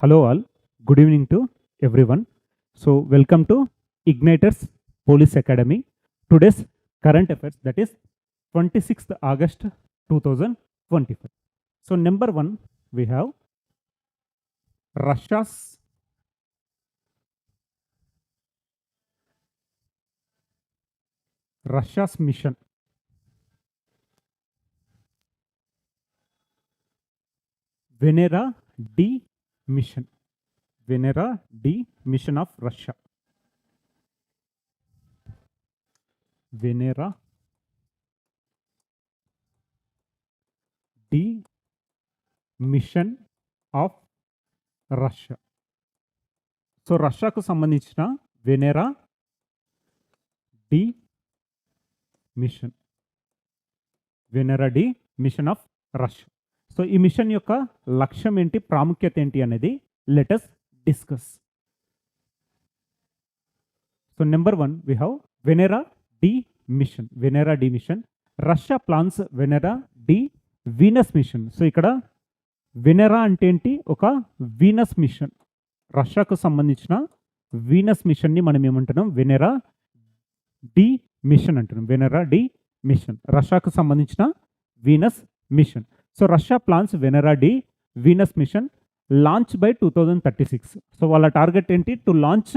Hello all, good evening to everyone. So welcome to Igniters Police Academy. Today's current affairs, that is 26th August 2025. So number one, we have Russia's mission. Venera D mission. Venera D mission of Russia. Venera D mission of Russia. So రష్యాకు సంబంధించిన Venera D mission, Venera D mission of Russia. So ఈ mission యొక్క లక్ష్యం ఏంటి, ప్రాముఖ్యత ఏంటి అనేది let us discuss. So number one we have Venera D mission. Venera D mission, Russia plans Venera D Venus mission. So ఇక్కడ వెనెరా అంటే ఏంటి, ఒక వీనస్ మిషన్. రష్యాకు సంబంధించిన వీనస్ మిషన్ని మనం ఏమంటున్నాం, వెనెరా డి మిషన్ అంటున్నాం. వెనెరా డి మిషన్ రష్యాకు సంబంధించిన Venus mission. So Russia plans Venera D Venus mission launch by 2036. So వాళ్ళ టార్గెట్ ఏంటి, టు లాంచ్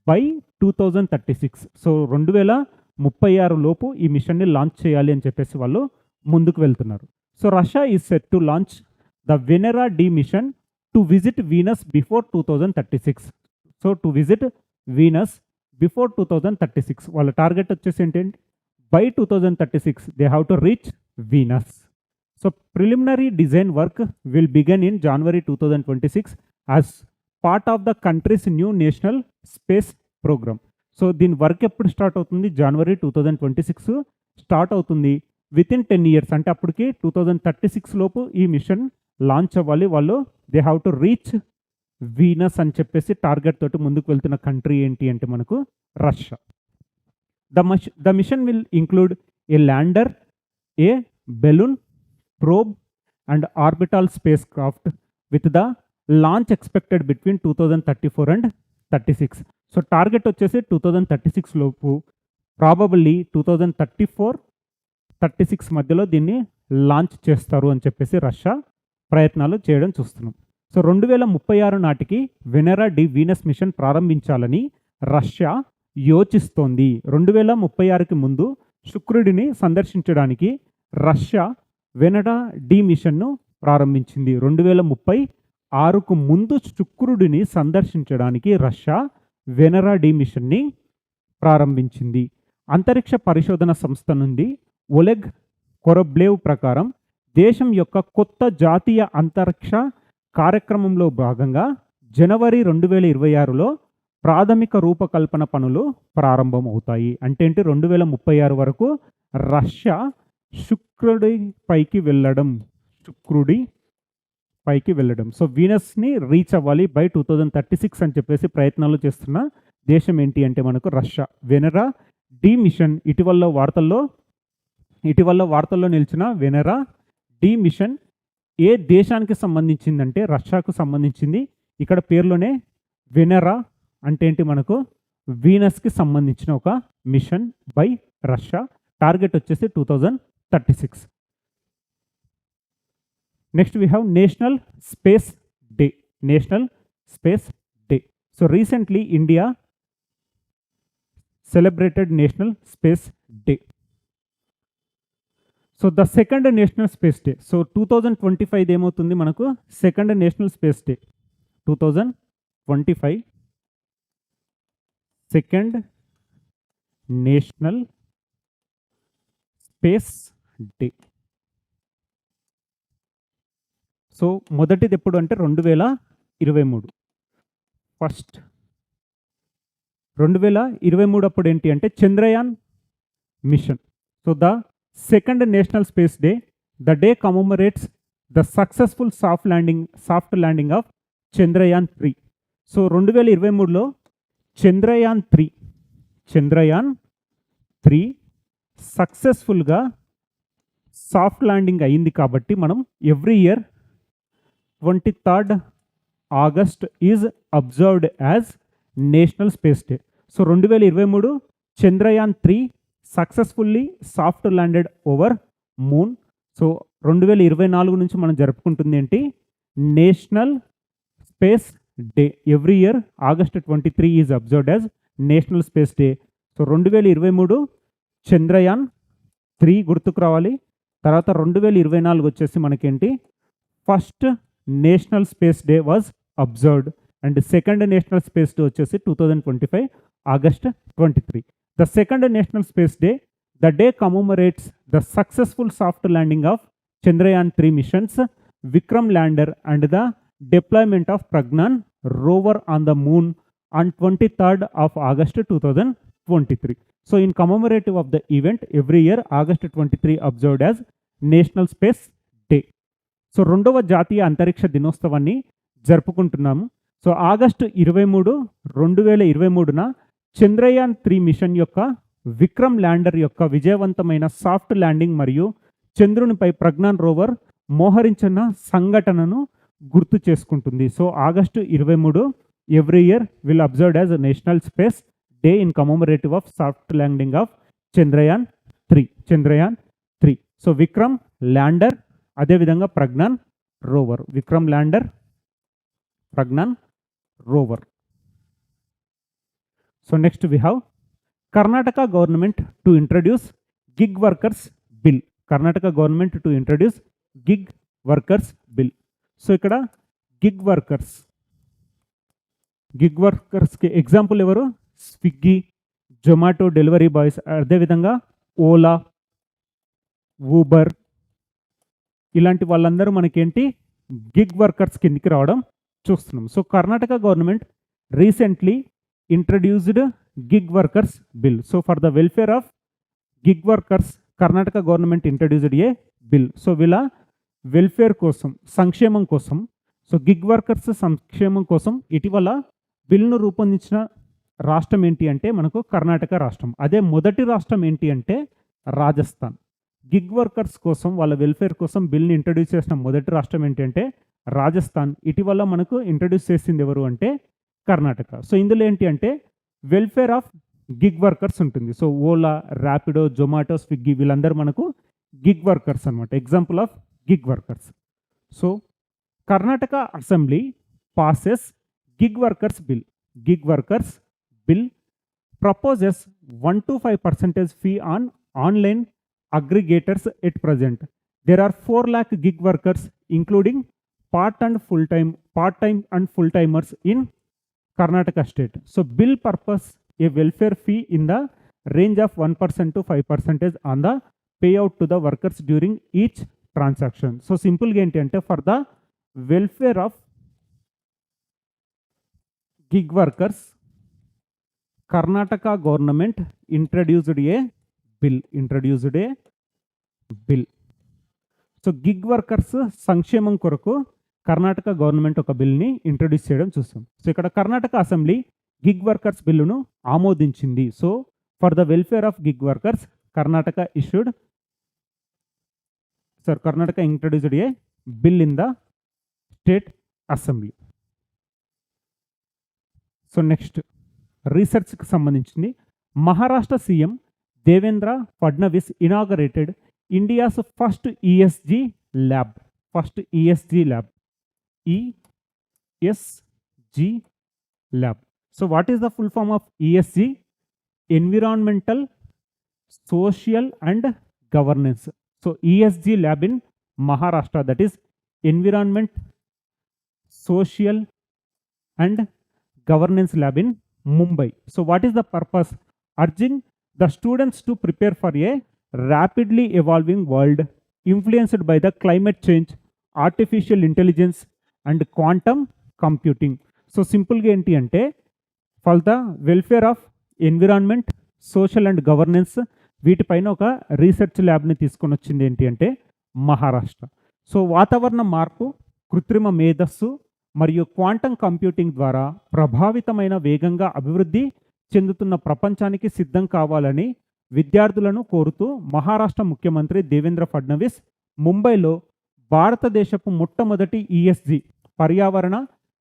బై 2036. సో 2036 లోపు ఈ మిషన్ని లాంచ్ చేయాలి అని చెప్పేసి వాళ్ళు ముందుకు వెళ్తున్నారు. So Russia is set to launch the Venera D mission to visit Venus before 2036. So to visit Venus before 2036. వాళ్ళ టార్గెట్ వచ్చేసి ఏంటంటే by 2036 they have to reach Venus. So preliminary design work will begin in January 2026 as part of the country's new national space program. So దీని work ఎప్పుడు start అవుతుంది, జనవరి 2026 start అవుతుంది. Within 10 years అంటే అప్పటికి 2036 లోపు ఈ మిషన్ లాంచ్ అవ్వాలి. వాళ్ళు they have to reach Venus అని చెప్పేసి టార్గెట్ తోటి ముందుకు వెళ్తున్న కంట్రీ ఏంటి అంటే మనకు Russia. The mission will include a lander, a balloon, probe and orbital spacecraft with the launch expected between 2034 and 36. So target వచ్చేసి 2036 లోపు, ప్రాబబల్లీ 2034-36 మధ్యలో దీన్ని లాంచ్ చేస్తారు అని చెప్పేసి రష్యా ప్రయత్నాలు చేయడం చూస్తున్నాం. సో 2036 నాటికి వెనెరా డి వీనస్ మిషన్ ప్రారంభించాలని రష్యా యోచిస్తోంది. 2036కి ముందు శుక్రుడిని సందర్శించడానికి రష్యా వెనెరా డి మిషన్ను ప్రారంభించింది. 2036కు ముందు శుక్రుడిని సందర్శించడానికి రష్యా వెనెరా డి మిషన్ని ప్రారంభించింది. అంతరిక్ష పరిశోధన సంస్థ నుండి ఒలెగ్ కొరబ్లేవ్ ప్రకారం దేశం యొక్క కొత్త జాతీయ అంతరిక్ష కార్యక్రమంలో భాగంగా జనవరి 2026లో ప్రాథమిక రూపకల్పన పనులు ప్రారంభమవుతాయి. అంటే ఏంటి, 2036 వరకు రష్యా శుక్రుడి పైకి వెళ్ళడం. సో వీనస్ని రీచ్ అవ్వాలి బై 2036 అని చెప్పేసి ప్రయత్నాలు చేస్తున్న దేశం ఏంటి అంటే మనకు రష్యా. వెనెరా డి మిషన్ ఇటీవల వార్తల్లో నిలిచిన వెనెరా డి మిషన్ ఏ దేశానికి సంబంధించిందంటే రష్యాకు సంబంధించింది. ఇక్కడ పేరులోనే వెనెరా అంటే ఏంటి, మనకు వీనస్కి సంబంధించిన ఒక మిషన్ బై రష్యా. టార్గెట్ వచ్చేసి 2036. Next we have national space day. So recently India celebrated national space day. So the second national space day. So 2025 ఏమవుతుంది మనకు, second national space day. 2025 second national space day. So మొదటిది ఎప్పుడు అంటే 2023. First 2023 అప్పుడు ఏంటి అంటే Chandrayaan mission. So the second national space day, the day commemorates the successful soft landing of Chandrayaan 3. So 2023లో చంద్రయాన్ 3 సక్సెస్ఫుల్గా సాఫ్ట్ ల్యాండింగ్ అయింది. కాబట్టి మనం every year 23rd August is observed as national space day. So 2023 Chandrayaan 3 successfully soft landed over moon. So 2024 నుంచి మనం జరుపుకుంటుంది ఏంటి, national space day. Every year August 23 is observed as national space day. So 2023 Chandrayaan 3 గుర్తుకు రావాలి. తర్వాత 2024 వచ్చేసి మనకేంటి, first national space day was observed and second national space day వచ్చేసి 2025 August 23. The second national space day, the day commemorates the successful soft landing of Chandrayaan 3 missions, Vikram lander and the deployment of Pragnan rover on the moon on 23rd of August 2023. So in commemorative of the event, every year August 23 observed as National Space Day. So 2వ జాతీయ అంతరిక్ష దినోత్సవాన్ని జరుపుకుంటున్నాము. So August 23, 2023న Chandrayaan 3 machine యొక్క Vikram lander యొక్క విజయవంతమైన soft landing మరియు చంద్రునిపై Pragyan rover మోహరించిన సంఘటనను గుర్తు చేసుకుంటుంది. So August 23 every year will observed as national space day in commemorative of soft landing of Chandrayaan 3. So Vikram lander, అదేవిధంగా Pragyan rover. Vikram lander, Pragyan rover. So next we have Karnataka government to introduce gig workers bill. Karnataka government to introduce gig workers bill. So ఇక్కడ gig వర్కర్స్కి example ఎవరు, Swiggy, Zomato delivery boys, అదేవిధంగా Ola, Uber, ఇలాంటి వాళ్ళందరూ మనకేంటి gig workers కిందికి రావడం చూస్తున్నాం. So Karnataka government recently introduced gig workers bill. So for the welfare of gig workers Karnataka government introduced a bill. So వీళ్ళ వెల్ఫేర్ కోసం, సంక్షేమం కోసం, సో గిగ్ వర్కర్స్ సంక్షేమం కోసం ఇటీవల బిల్ను రూపొందించిన రాష్ట్రం ఏంటి అంటే మనకు కర్ణాటక రాష్ట్రం. అదే మొదటి రాష్ట్రం ఏంటి అంటే రాజస్థాన్. గిగ్ వర్కర్స్ కోసం, వాళ్ళ వెల్ఫేర్ కోసం బిల్ని ఇంట్రడ్యూస్ చేసిన మొదటి రాష్ట్రం ఏంటి అంటే రాజస్థాన్. ఇటీవల మనకు ఇంట్రడ్యూస్ చేసింది ఎవరు అంటే కర్ణాటక. సో ఇందులో ఏంటి అంటే వెల్ఫేర్ ఆఫ్ గిగ్ వర్కర్స్ ఉంటుంది. సో ఓలా, ర్యాపిడో, జొమాటో, స్విగ్గీ వీళ్ళందరూ మనకు గిగ్ వర్కర్స్ అనమాట, example of gig workers. So Karnataka assembly passes gig workers bill. Gig workers bill proposes 1 to 5% fee on online aggregators at present. There are 4 lakh gig workers including part-time and full-timers in Karnataka state. So bill purpose a welfare fee in the range of 1% to 5% on the payout to the workers during each transaction. So simple ga enti ante for the welfare of gig workers Karnataka government introduced a bill. So gig workers సంక్షేమం కొరకు Karnataka government ఒక బిల్ని introduce చేయడం చూస్తాం. So ఇక్కడ Karnataka assembly gig workers బిల్లును ఆమోదించింది. So for the welfare of gig workers Karnataka introduced a bill in the state assembly. So next రీసెర్చ్కి సంబంధించింది. Maharashtra CM Devendra Fadnavis inaugurated India's first ESG lab. ESG lab. So what is the full form of ESG? Environmental, Social and Governance. So ESG lab in Maharashtra, that is Environment, Social and Governance lab in Mumbai. So what is the purpose? Urging the students to prepare for a rapidly evolving world influenced by the climate change, artificial intelligence and quantum computing. So simple ga enti ante for the welfare of environment, social and governance వీటిపైన ఒక research ల్యాబ్ని తీసుకొని వచ్చింది ఏంటి అంటే Maharashtra. So వాతావరణ మార్పు, కృత్రిమ మేధస్సు మరియు క్వాంటం కంప్యూటింగ్ ద్వారా ప్రభావితమైన వేగంగా అభివృద్ధి చెందుతున్న ప్రపంచానికి సిద్ధం కావాలని విద్యార్థులను కోరుతూ మహారాష్ట్ర ముఖ్యమంత్రి దేవేంద్ర ఫడ్నవీస్ ముంబైలో భారతదేశపు మొట్టమొదటి ESG పర్యావరణ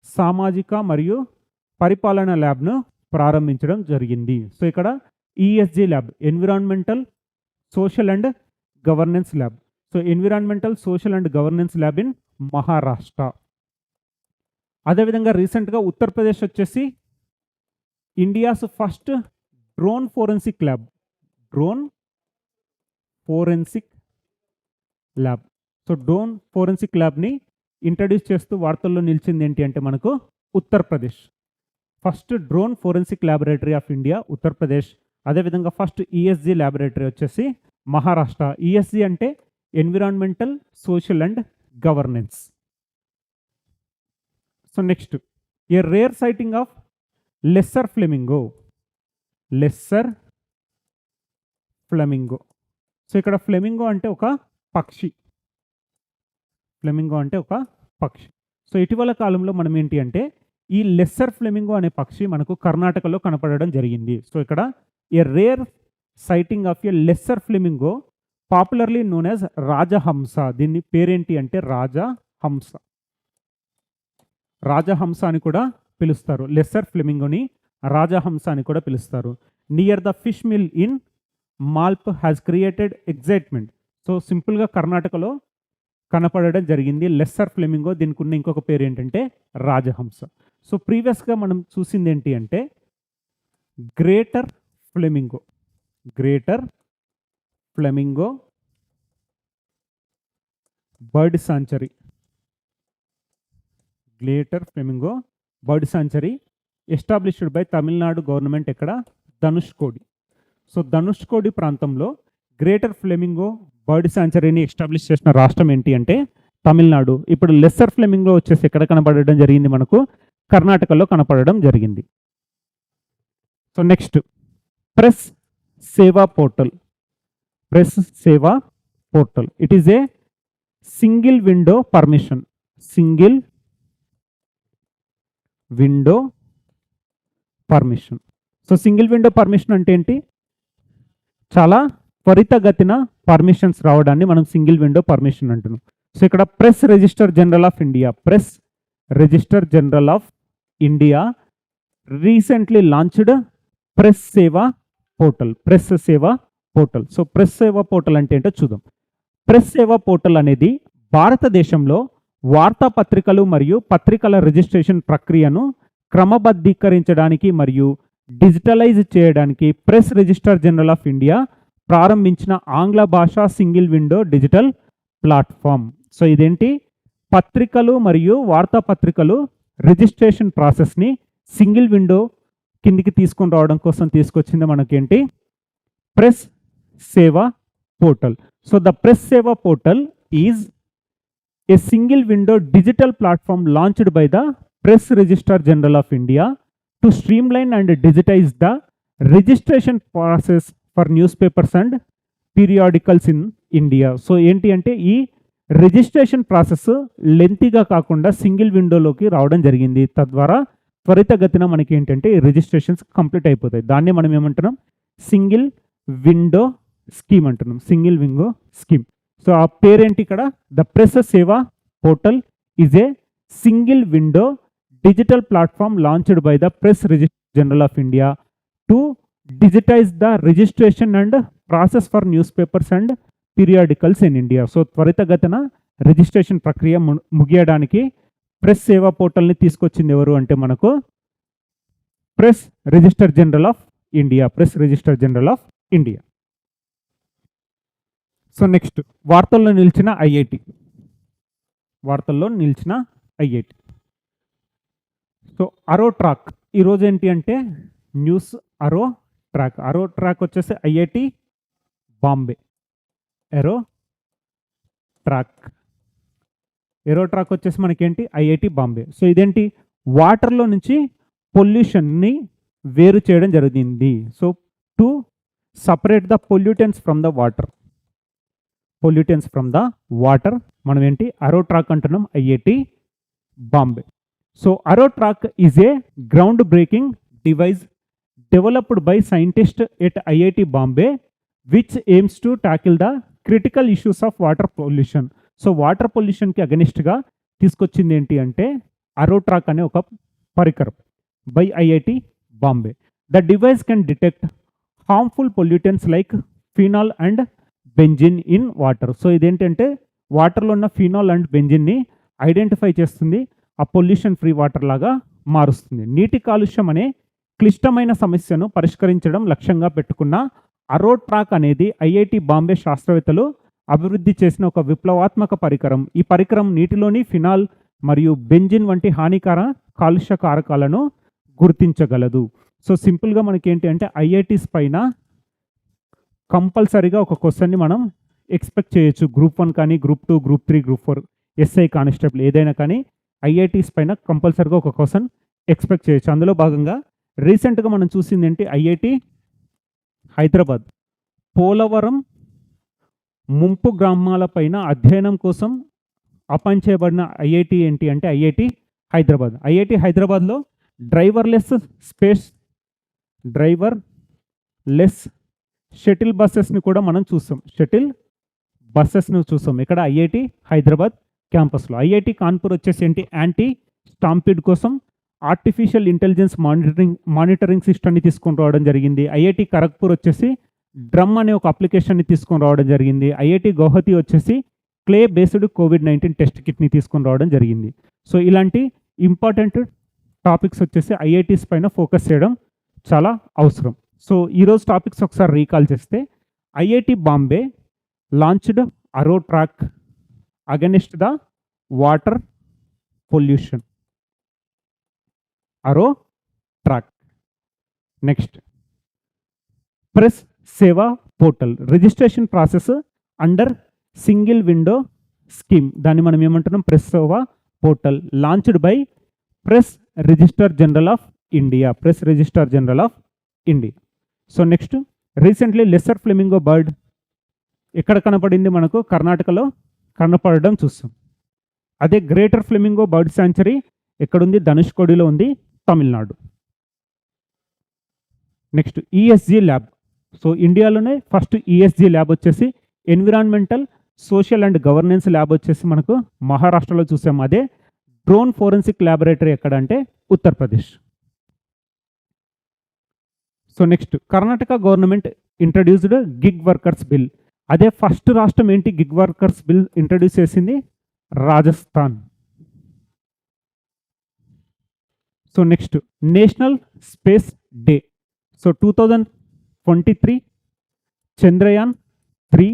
సామాజిక మరియు పరిపాలన ల్యాబ్ను ప్రారంభించడం జరిగింది. సో ఇక్కడ ESG lab, environmental social and governance lab. So environmental social and governance lab in Maharashtra. అదేవిధంగా రీసెంట్గా ఉత్తరప్రదేశ్ వచ్చేసి India's first drone forensic lab, drone forensic lab. So drone forensic ల్యాబ్ని ఇంట్రడ్యూస్ చేస్తూ వార్తల్లో నిలిచింది ఏంటి అంటే మనకు Uttar Pradesh. First drone forensic laboratory of India Uttar Pradesh. అదేవిధంగా ఫస్ట్ ఈఎస్జీ ల్యాబొరేటరీ వచ్చేసి మహారాష్ట్ర. ఈఎస్జీ అంటే environmental social and governance. So next, a rare sighting of lesser flamingo. Lesser flamingo. So ఇక్కడ ఫ్లెమింగో అంటే ఒక పక్షి. ఫ్లెమింగో అంటే ఒక పక్షి. సో ఇటీవల కాలంలో మనం ఏంటి అంటే ఈ లెస్సర్ ఫ్లెమింగో అనే పక్షి మనకు కర్ణాటకలో కనపడడం జరిగింది. సో ఇక్కడ a rare sighting of a lesser flamingo popularly known as Rajahamsa. దీన్ని పేరేంటి అంటే రాజహంస. రాజహంస అని కూడా పిలుస్తారు. లెస్సర్ ఫ్లెమింగోని రాజహంస అని కూడా పిలుస్తారు. Near the fish mill in Malpe has created excitement. So సింపుల్గా కర్ణాటకలో కనపడడం జరిగింది లెస్సర్ ఫ్లెమింగో. దీనికి ఉన్న ఇంకొక పేరు ఏంటంటే రాజహంస. సో ప్రీవియస్గా మనం చూసింది ఏంటి అంటే greater flamingo. Greater flamingo bird sanctuary. Greater flamingo bird sanctuary established by Tamil Nadu government. ఎక్కడ? ధనుష్కోడి. సో ధనుష్కోడి ప్రాంతంలో గ్రేటర్ ఫ్లెమింగో బర్డ్ సాంచరీని ఎస్టాబ్లిష్ చేసిన రాష్ట్రం ఏంటి అంటే తమిళనాడు. ఇప్పుడు లెస్సర్ ఫ్లెమింగో వచ్చేసి ఎక్కడ కనపడడం జరిగింది? మనకు కర్ణాటకలో కనపడడం జరిగింది. So next, press Seva portal. Press Seva portal. It is a single window permission. Single window permission. So single window permission అంటే ఏంటి? చాలా త్వరితగతిన పర్మిషన్స్ రావడాన్ని మనం సింగిల్ విండో పర్మిషన్ అంటున్నాం. సో ఇక్కడ press register general of India, press register general of India recently launched press Seva portal. Press Seva portal. So press Seva portal అంటే ఏంటో చూద్దాం. ప్రెస్ సేవా పోర్టల్ అనేది భారతదేశంలో వార్తాపత్రికలు మరియు పత్రికల రిజిస్ట్రేషన్ ప్రక్రియను క్రమబద్ధీకరించడానికి మరియు డిజిటలైజ్ చేయడానికి press register general of India ప్రారంభించిన ఆంగ్ల భాషా single window digital platform. So ఇదేంటి? పత్రికలు మరియు వార్తాపత్రికలు రిజిస్ట్రేషన్ ప్రాసెస్ని సింగిల్ విండో కిందికి తీసుకొని రావడం కోసం తీసుకొచ్చింది మనకేంటి? Press Seva portal. So the press Seva portal is a single window digital platform launched by the press register general of India to streamline and digitize the registration process for newspapers and periodicals in India. So ఏంటి అంటే ఈ registration process లెంతీగా కాకుండా single విండోలోకి రావడం జరిగింది. తద్వారా త్వరితగతిన మనకి ఏంటంటే ఈ రిజిస్ట్రేషన్స్ కంప్లీట్ అయిపోతాయి. దాన్ని మనం ఏమంటున్నాం? సింగిల్ విండో స్కీమ్ అంటున్నాం. Single window scheme. సో ఆ పేరేంటి ఇక్కడ? The press Seva portal is a single window digital platform launched by the press register general of India to digitize the registration and process for newspapers and periodicals in India. So త్వరితగతిన registration ప్రక్రియ ముగియడానికి press సేవా పోర్టల్ని తీసుకొచ్చింది ఎవరు అంటే మనకు press register general of India. Press register general of India. So next, వార్తల్లో నిలిచిన IIT. వార్తల్లో నిలిచిన ఐఐటి. So అరో track. ఈరోజు ఏంటి అంటే న్యూస్ అరో ట్రాక్. అరో ట్రాక్ వచ్చేసి ఐఐటి బాంబే. ఎరో ట్రాక్. ఎరో ట్రాక్ వచ్చేసి మనకేంటి? ఐఐటి బాంబే. సో ఇదేంటి? వాటర్లో నుంచి పొల్యూషన్ని వేరు చేయడం జరిగింది. So to separate the pollutants from the water. Pollutants from the water మనం ఏంటి? అరో ట్రాక్ అంటున్నాం. IIT Bombay. So Arotrack is a ground breaking device developed by scientists at IIT Bombay, which aims to tackle the critical issues of water pollution. So water పొల్యూషన్కి అగనిస్ట్గా తీసుకొచ్చింది ఏంటి అంటే Arotrack అనే ఒక పరికరం by IIT Bombay. The device can detect harmful pollutants like phenol and benzene in water. So ఇదేంటంటే వాటర్లో ఉన్న ఫినాల్ అండ్ బెంజిన్ని ఐడెంటిఫై చేస్తుంది, ఆ పొల్యూషన్ ఫ్రీ వాటర్ లాగా మారుస్తుంది. నీటి కాలుష్యం అనే క్లిష్టమైన సమస్యను పరిష్కరించడం లక్ష్యంగా పెట్టుకున్న అరోట్రాక్ అనేది ఐఐటి బాంబే శాస్త్రవేత్తలు అభివృద్ధి చేసిన ఒక విప్లవాత్మక పరికరం. ఈ పరికరం నీటిలోని ఫినాల్ మరియు బెంజిన్ వంటి హానికర కాలుష్య కారకాలను గుర్తించగలదు. సో సింపుల్గా మనకి ఏంటి అంటే ఐఐటీస్ పైన కంపల్సరీగా ఒక క్వశ్చన్ని మనం ఎక్స్పెక్ట్ చేయొచ్చు. గ్రూప్ 1 కానీ, group 2, group 3, group 4, SI constable ఏదైనా కానీ ఐఐటీస్ పైన కంపల్సరీగా ఒక క్వశ్చన్ ఎక్స్పెక్ట్ చేయొచ్చు. అందులో భాగంగా రీసెంట్గా మనం చూసింది ఏంటి, ఐఐటి హైదరాబాద్ పోలవరం ముంపు గ్రామాల పైన అధ్యయనం కోసం అపాయింట్ చేయబడిన ఐఐటి ఏంటి అంటే ఐఐటి హైదరాబాద్. ఐఐటి హైదరాబాద్లో డ్రైవర్లెస్ షటిల్ బస్సెస్ని కూడా మనం చూస్తాం. షటిల్ బస్సెస్ను చూస్తాం ఇక్కడ ఐఐటి హైదరాబాద్ క్యాంపస్లో. ఐఐటి కాన్పూర్ వచ్చేసి ఏంటి, యాంటీ స్టాంపిడ్ కోసం ఆర్టిఫిషియల్ ఇంటెలిజెన్స్ మానిటరింగ్ సిస్టమ్ని తీసుకొని రావడం జరిగింది. ఐఐటి ఖరగ్పూర్ వచ్చేసి డ్రమ్ అనే ఒక అప్లికేషన్ని తీసుకొని రావడం జరిగింది. ఐఐటి గౌహతి వచ్చేసి క్లే బేస్డ్ కోవిడ్-19 టెస్ట్ కిట్ని తీసుకొని రావడం జరిగింది. సో ఇలాంటి ఇంపార్టెంట్ టాపిక్స్ వచ్చేసి ఐఐటీస్ పైన ఫోకస్ చేయడం చాలా అవసరం. సో ఈరోజు టాపిక్స్ ఒకసారి రీకాల్ చేస్తే, IIT Bombay launched Arotrack against the water pollution. Arotrack. Next, press Seva portal registration process under single window scheme. దాన్ని మనం ఏమంటున్నాం, press Seva portal launched by press register general of India. Press register general of India. So next, recently lesser flamingo bird ఎక్కడ కనపడింది, మనకు కర్ణాటకలో కనపడడం చూస్తాం. అదే గ్రేటర్ ఫ్లెమింగో బర్డ్ శాంచురీ ఎక్కడుంది, ధనుష్కోడిలో ఉంది, Tamil Nadu. Next, ESG lab. So ఇండియాలోనే ఫస్ట్ ఈఎస్జీ ల్యాబ్ వచ్చేసి environmental social and governance lab వచ్చేసి మనకు మహారాష్ట్రలో చూసాం. అదే డ్రోన్ ఫోరెన్సిక్ ల్యాబొరేటరీ ఎక్కడ అంటే Uttar Pradesh. So next, Karnataka government introduced gig workers bill. అదే ఫస్ట్ రాష్ట్రం ఏంటి గిగ్ వర్కర్స్ బిల్ ఇంట్రడ్యూస్ చేసింది, Rajasthan. So next, national space day. So 2023 Chandrayaan 3,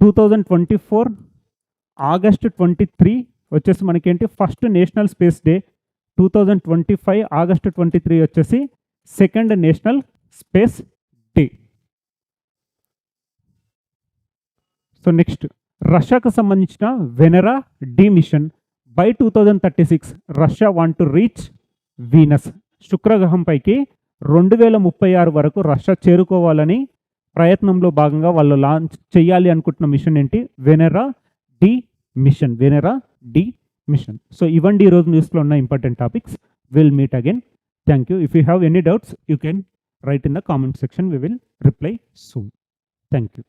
2024 August 23 వచ్చేసి మనకేంటి first national space day. 2025 August 23 వచ్చేసి second national space day. So next, రష్యాకు సంబంధించిన Venera D mission. By 2036 Russia want to reach Venus. శుక్రగ్రహంపైకి 2036 వరకు Russia చేరుకోవాలని ప్రయత్నంలో భాగంగా వాళ్ళు లాంచ్ చేయాలి అనుకుంటున్న మిషన్ ఏంటి, Venera D mission. Venera D mission. So ఇవ్వండి ఈరోజు న్యూస్లో ఉన్న important topics. Will meet again. Thank you. If you have any doubts you can write in the comment section. We will reply soon. Thank you.